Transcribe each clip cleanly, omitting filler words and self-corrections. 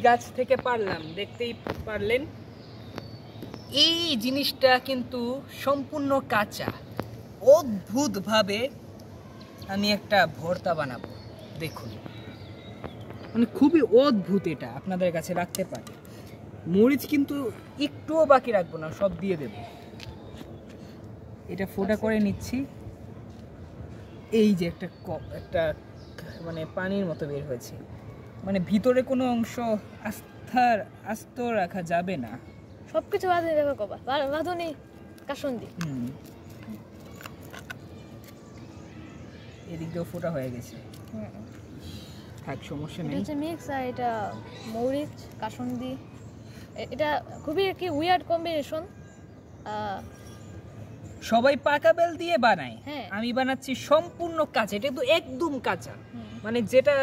গাছ থেকে পারলাম, দেখতেই পারলেন। এই জিনিসটা কিন্তু সম্পূর্ণ কাঁচা। অদ্ভুতভাবে আমি একটা ভর্তা বানাবো, দেখুন, মানে খুবই অদ্ভুত। এটা আপনাদের কাছে রাখতে পারি। মরিচ কিন্তু একটুও বাকি রাখবো না, সব দিয়ে দেব। এটা ফোঁটা করে নিচ্ছি। এই যে একটা মানে পানির মতো বের হয়েছে, মানে ভিতরে কোনো অংশ আস্ত রাখা যাবে না। সবকিছু বাঁধে দেবে কবা, বাঁধনি কাসুন্দি। এদিক দিয়েও ফোঁটা হয়ে গেছে, থাক, সমস্যা নেই। এটা হচ্ছে মিক্স, আর এটা মরিচ কাসুন্দি। এটা খুবই কি উইয়ার্ড কম্বিনেশন। সবাই পাকা বেল দিয়ে বানায়, আমি বানাচ্ছি সম্পূর্ণ কাঁচা। এটা তো একদম কাঁচা, মানে যেটা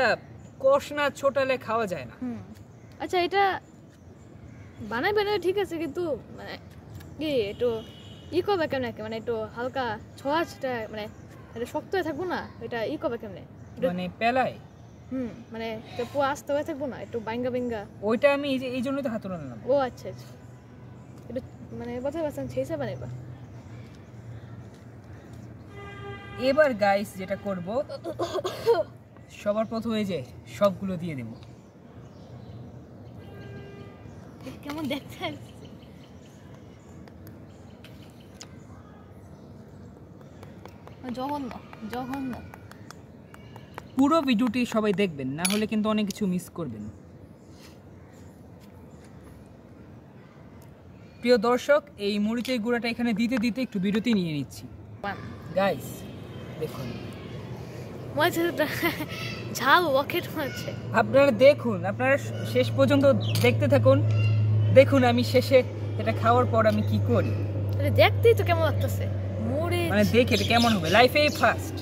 কষ না ছোটালে খাওয়া যায় না। আচ্ছা, এটা বানাই ঠিক আছে, কিন্তু মানে কি একটু কবে কেমন, মানে একটু হালকা ছোঁয়াচটা, মানে এটা শক্ত হয়ে থাকবো না, এটা কবে কেমনে, মানে পেলায় মানে পুরো আস্তে হয়ে থাকবো না, একটু বাইঙ্গা। ওইটা আমি এই জন্যই তো হাতুড়ে নিলাম। ও আচ্ছা, এটা মানে কথা বলছেন সেই হিসাবে বানাইবা। এবার গাইস যেটা করব, সবার প্রথমে যে সবগুলো দিয়ে দেব। কেমন দেখতে জঘন্য। পুরো ভিডিওটি সবাই দেখবেন, না হলে কিন্তু অনেক কিছু মিস করবেন। প্রিয় দর্শক, এই মরিচের গুঁড়াটা এখানে দিতে দিতে একটু বিরতি নিয়ে নিচ্ছি। গাইস দেখুন, ঝাল রকেট মারছে। আপনারা দেখুন, আপনারা শেষ পর্যন্ত দেখতে থাকুন। দেখুন আমি শেষে এটা খাওয়ার পর আমি কি করি। দেখতেই তো কেমন লাগতেছে মরিচ, মানে দেখে এটা কেমন হবে, লাইফেই ফার্স্ট।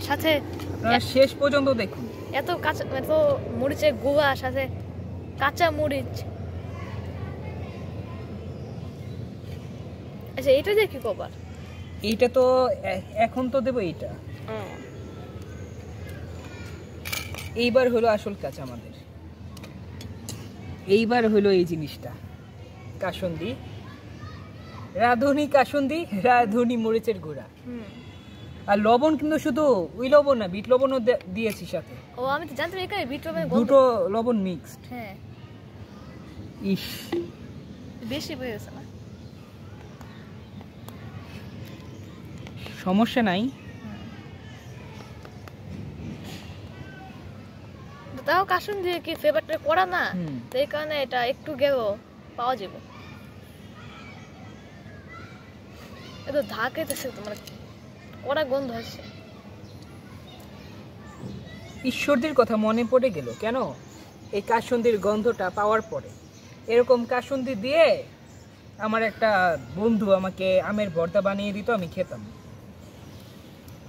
সাথে আপনারা শেষ পর্যন্ত দেখুন। এত কাঁচা, এত মরিচের গুঁড়া, সাথে কাঁচা মরিচ। আচ্ছা, এটা দিয়ে কি করবার? এইটা তো এখন তো দেবো এইটা। এইবার হলো আসল কাজ আমাদের। এইবার হলো এই জিনিসটা, কাসুন্দি, রাঁধুনি মরিচের গুঁড়া। আর লবণ কিন্তু শুধু ওই লবণ না, বিট লবণও দিয়েছি সাথে। ও, আমি তো জানতাম এখানে বিট লবণ, দুটো লবণ মিক্সড। হ্যাঁ, ইস, বেশি হয়ে গেছে না? সমস্যা নাই। তাও কাসুন দিয়ে কি ফ্লেভারটা করা না, সেই কারণে এটা একটু গেলেও পাওয়া যাবে। এটা ধাকেতেছে, তোমার কড়া গন্ধ আসছে। ঈশ্বরদের কথা মনে পড়ে গেল কেন এই কাসুন্দির গন্ধটা পাওয়ার পরে। এরকম কাসুন্দি দিয়ে আমার একটা বন্ধু আমাকে আমের ভর্তা বানিয়ে দিত, আমি খেতাম।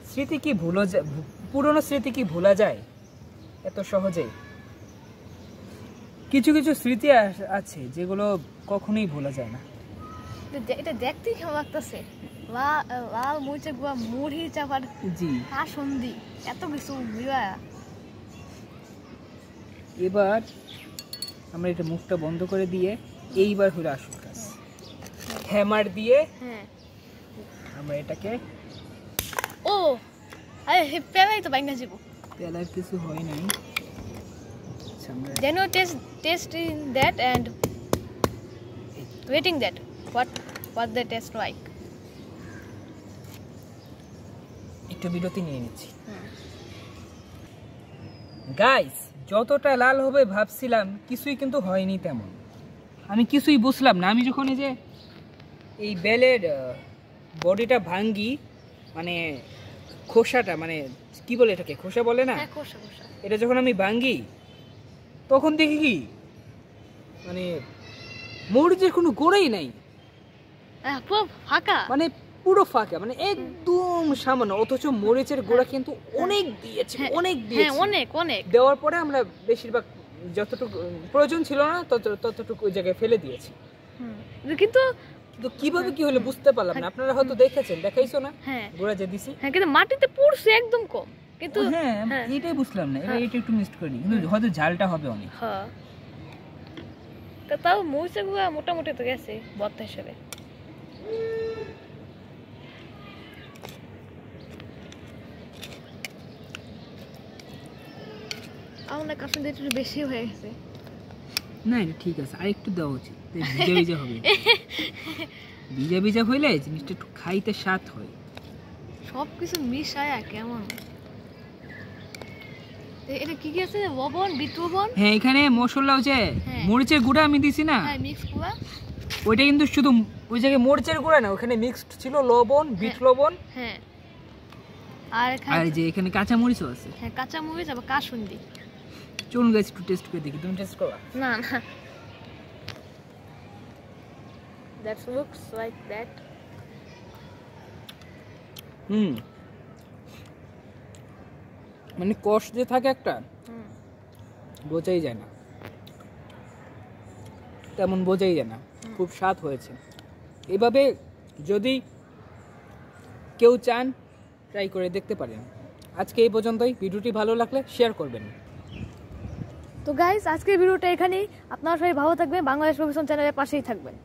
স্মৃতি কি ভুলা যায়, পুরনো স্মৃতি কি ভোলা যায় এত সহজেই? কিছু কিছু স্মৃতি আছে যেগুলো কখনোই ভোলা যায় না। এটা দেখতেই কেমন লাগতেছে, লাল মরিচের গুঁড়া, মুড়ি চাপার, জি, কাসুন্দি, এত কিছু মিলা। এবার আমরা এটা মুখটা বন্ধ করে দিয়ে, এইবার হলো আসল কাজ। হ্যামার দিয়ে আমরা এটাকে, ও আরে পেলাই তো বাইঙ্গা যাব, পেলার কিছু হয় নাই। Then you taste in that and waiting that what the taste like. একটু বিরতি নিয়ে নিচ্ছি। গাইস, যতটা লাল হবে ভাবছিলাম, কিছুই কিন্তু হয়নি তেমন। আমি কিছুই বুঝলাম না। আমি যখন এই যে এই বেলের বডিটা ভাঙ্গি, মানে খোসাটা, মানে কি বলে এটাকে, খোসা বলে না? খোসা। এটা যখন আমি ভাঙ্গি তখন দেখি কি, মানে মরিচের কোনো গোড়াই নাই, পুরো ফাঁকা, মানে পুরো ফাঁকা, মানে একদম সামান্য। অথচ মরিচের গোড়া কিন্তু অনেক দিয়েছে, অনেক দেওয়ার পরে আমরা বেশিরভাগ যতটুকু প্রয়োজন ছিল না ততটুকু ওই জায়গায় ফেলে দিয়েছি। কিন্তু কিভাবে কি হলো বুঝতে পারলাম না। আপনারা হয়তো দেখেছেন, দেখাইছো না গোড়া যে দিছি, কিন্তু মাটিতে পড়ছে একদম কম। কিন্তু এটাই বুঝলাম না, এটা একটু মিক্সড করি, কিন্তু হয়তো ঝালটা হবে অনেক। তাও মরিচের গুঁড়া মোটামুটি তো গেছে ভর্তা হিসেবে। আমার কাছে একটু বেশি হয়ে গেছে। না এটা ঠিক আছে, আর একটু দেওয়া উচিত, ভিজা ভিজা হবে। ভিজা ভিজা হইলে জিনিসটা একটু খাইতে স্বাদ হয়। সবকিছু মিশায়া কেমন। এটা কি কি আছে? লবণ, বিট লবণ। হ্যাঁ এখানে মশলা হচ্ছে হ্যাঁ। মরিচের গুঁড়া আমি দিছি না, হ্যাঁ মিক্স গুঁড়া। ওইটা কিন্তু শুধু ওই জায়গায় মরিচের গুঁড়া না, ওখানে মিক্সড ছিল লবণ, বিট লবণ। হ্যাঁ আর আর যে এখানে কাঁচা মরিচও আছে। হ্যাঁ কাঁচা মরিচ আবার কাসুন্দি। চলুন গাইস একটু টেস্ট করে দেখি, তুমি টেস্ট করবা? না না, that looks like that. মানে কষ যে থাকে একটা, বোঝাই যায় না, তেমন বোঝাই যায় না, খুব স্বাদ হয়েছে। এভাবে যদি কেউ চান ট্রাই করে দেখতে পারেন। আজকে এই পর্যন্তই, ভিডিওটি ভালো লাগলে শেয়ার করবেন। তো গাইস আজকের ভিডিওটা এখানেই। আপনারা সবাই ভালো থাকবেন, বাংলাদেশ প্রফেশন চ্যানেলের পাশেই থাকবেন।